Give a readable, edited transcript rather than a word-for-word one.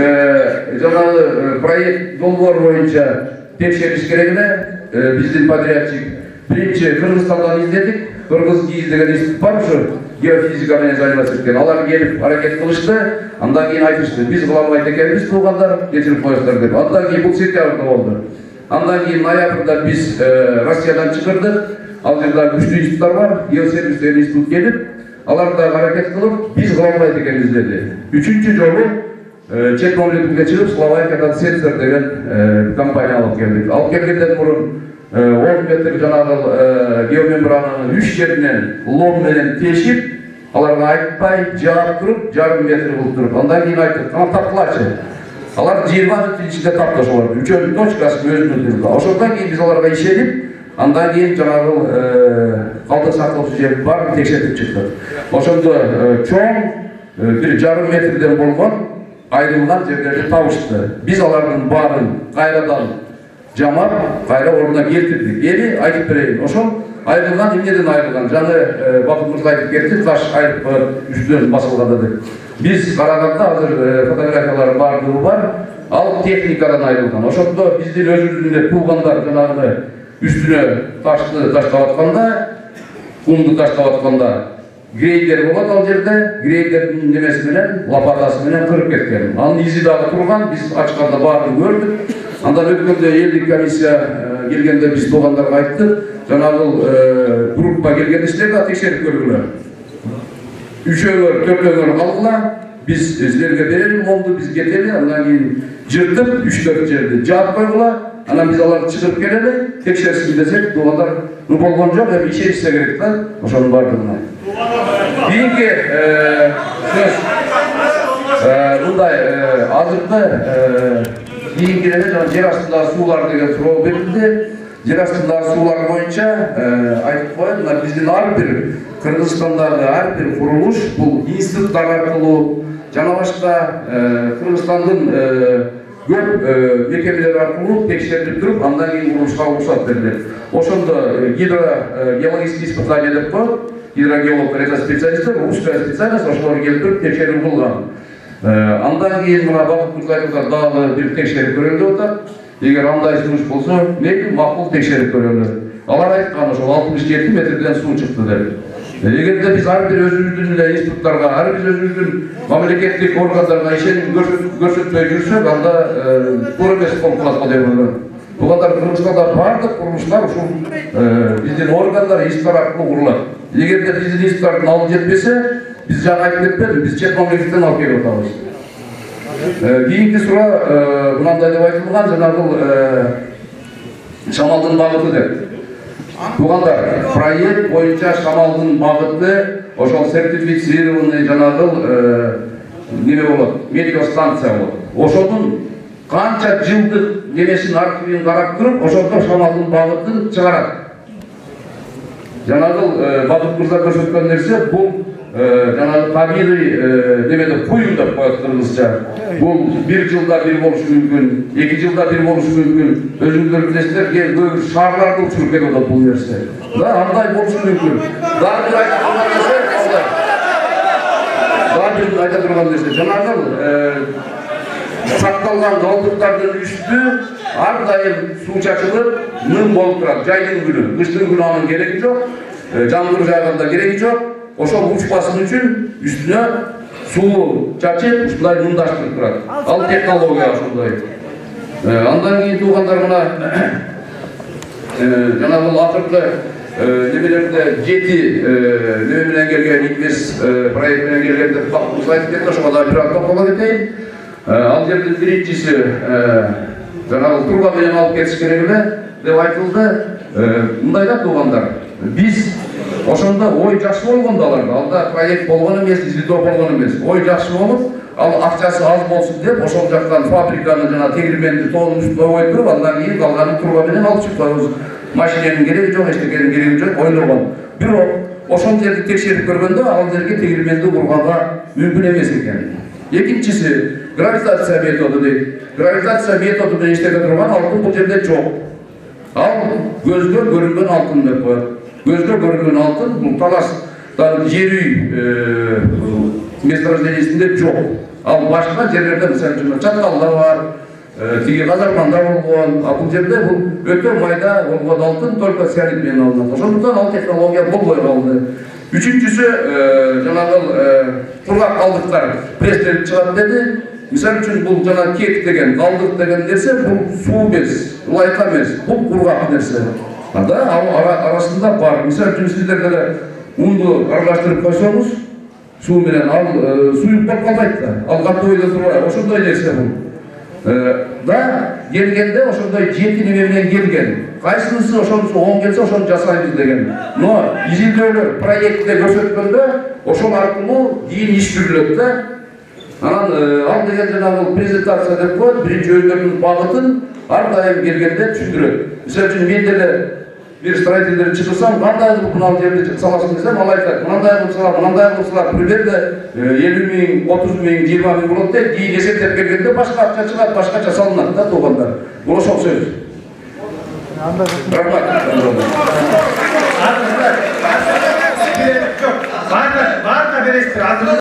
Жаңағы проект долбоор боюнча текшериш керегине биздин подрядчик биринчи Кыргызстандан издедик. Кыргыз ГИИЗ деген институт бар, ушу геофизика менен заниматься эткен. Алар келип аракет кылышты. Андан кийин айтышты, биз кыла албайт экенбиз, туугандар, кечирип коесуздар деп. Андан кийин бул сентябрда болду. Андан кийин ноябрда биз Россиядан чыгырдык. Ал жерде күчтүү институттар бар, геосервис деген институт келип, алар да аракет кылып, биз кыла албайт экенбиз деди. Үчүнчү жолу чет мамлекетке чыгып, Словакиядан Сенсор деген компания алып келдик. Алып келгенден мурун 10 метр жанагы геомембрананын 3 жеринен лом менен тешип, аларга айтпай, жаап туруп, жарым метр кылып туруп, андан кийин айттык, таптылачы. Алар 20 мүнөттүн ичинде таптып ошолор. Үчөөнүн точкасы өзүнүн түрүндө. Ошондон кийин биз аларга ишенип, андан кийин жанагы калдык сактоочу жерди баарын текшертип чыктык. Ошондо чоң бир жарым метрден болгон айрылган жерлерди табышты. Биз алардын баарын кайрадан жамап, кайра ордуна келтирдик. Эми айтып берейин, ошол айрылган эмнеден айрылган? Жаны Бакыт мырза айтып кетти, таш айрып үстүнөн басылган деди. Биз караганда азыр фотографиялар баардыгы бар. Ал техникадан айрылган. Ошондо биздин өзүбүздүн туугандар жанагы үстүнө ташты таштап атканда, кумду таштап атканда грейдер болот ал жерде, грейдердин немеси менен, лопатасы менен кырып кеткен. Анын изи дагы турган, биз ачканда баарын көрдүк. Андан өткөндө элдик комиссия келгенде биз туугандарга айттык, жанагы группа келгенде силер да текшерип көргүлөр. Үчөөлөр, төртөөлөр калгыла, биз силерге берели момду, биз кетели, андан кийин жыртып 3-4 жерди жаап койгула, анан биз аларды чыгырып келели, текшерсин десек, туугандар болгон жок, эми ишенишсе керек да, ошонун баардыгына. Кийинки сөз мындай азыркы кийинкиде жана жер астындагы суулар деген суроо берилди. Жер астындагы суулар боюнча айтып коеюн, мына биздин ар бир Кыргызстандагы ар бир курулуш бул институттар аркылуу жана башка Кыргызстандын көп мекемелер аркылуу текшерилип туруп, андан кийин курулушка уруксат берилет. Ошондо гидрогеологический испытание деп коет. Гидрогеологдор это специалисттер, русская специальность, ошолор келтирип текшерүү кылган. Андан кийин мына Бакыт мырза дагы бир текшерип көрөлү деп атат. Эгер андай сунуш болсо, мейли макул текшерип көрөлү. Алар айткан ошол 67 метрден суу чыкты деп. Эгерде биз ар бир өзүбүздүн эле институттарга, ар бир өзүбүздүн мамлекеттик органдарга ишеним көрсөтпөй жүрсөк, анда туура эмес болуп калат го деп ойлойм. Туугандар, Кыргызстанда бардык курулуштар ушул биздин органдар, институттар аркылуу курулат. Эгерде биздин институттардын алып жетпесе, биз жаңа айтып кетпедим, биз чет мамлекеттен алып келип атабыз. Кийинки суроо мынандай деп айтылган, жанагы шамалдын багыты деп. Туугандар, проект боюнча шамалдын багыты ошол сертифицированный жанагы неме болот, метеостанция болот. Ошонун канча жылдык немесин архивин карап туруп, ошондо шамалдын багытын чыгарат. Жанагы Бакыт мырза көрсөткөн нерсе бул жанагы табигый немеде куюм деп коет кыргызча. Бул 1 жылда бир болушу мүмкүн, 2 жылда бир болушу мүмкүн. Өзүңүздөр билесиздер, көбү шаарларды учуруп келип атат бул нерсе. Да, андай болушу мүмкүн. Дагы бир айта турган нерсе, дагы бир айта турган нерсе, жанагы сакталган калдыктардын үстү ар дайым суу чачылып, ным болуп турат жайдын күнү. Кыштын күнү анын кереги жок, жамгыр жааганда кереги жок. Ошол учпасын үчүн үстүнө суу чачып, ушундай нымдаштырып турат. Ал технология ошондой. Андан кийин туугандар мына жанагы акыркы немелерде 7 неме менен келген, инвест проект менен келген деп Бакыт айтып кетти, ошого да бир токтоло кетейин. Ал жердин биринчиси жанагы турба менен алып кетиш керек эле деп айтылды. Мындай да туугандар, биз ошондо ой жакшы болгон да аларда, алда проект болгон эмес, изилдөө болгон эмес. Ой жакшы болуп, ал акчасы аз болсун деп, ошол жактан фабриканы жана тегирменди тоонун үстүнө коюп туруп, андан кийин калганын турба менен алып чыгып коебуз. Машиненин кереги жок, эчтекенин кереги жок, ойлогон. Бирок ошол жерди текшерип көргөндө ал жерге тегирменди курганга мүмкүн эмес экен. Экинчиси гравитация методу дейт. Гравитация методу менен иштете турган алтын бул жерде жок. Ал көзгө көрүнгөн алтын деп коет. Көзгө көрүнгөн алтын бул талаш жер үй месторождениесинде жок. Ал башка жерлерде мисалы үчүн Чаткалда бар, тиги Казарманда болгон, бул жерде бул өтө майда болгон алтын только цианид менен алынат. Ошондуктан ал технология болбой калды. Үчүнчүсү жанагы кургак калдыктар пресстелип чыгат деди. Мисалы үчүн бул жана кек деген, калдык деген нерсе бул суу эмес, лайка эмес, бул кургак нерсе. Анда ал арасында бар. Мисалы үчүн сиздер деле унду аралаштырып койсоңуз, суу менен ал суюп болуп калбайт да. Ал катуу бойдо турбайт. Ошондой нерсе бул. Да келгенде ошондой 7 неме менен келген. Кайсынысы ошонусу оң келсе ошону жасайбыз деген. Но изилдөөлөр проектте көрсөткөндө ошол аркылуу кийин иш жүрүлөт да. Анан ал деген жанагы презентация деп коет, биринчи өздөрүнүн багытын ар дайым келгенде түшүндүрөт. Мисалы үчүн мен деле bir строительдерди чыгырсам, кандай кылып мына жерди саласың десем, ал айтат, мындай кылсалар, примерде 50 миң, 30 миң, 20 миң болот дейт, кийин эсептеп келгенде башка акча чыгат, башкача салынат да туугандар. Бул ошол сөз. Рахмат.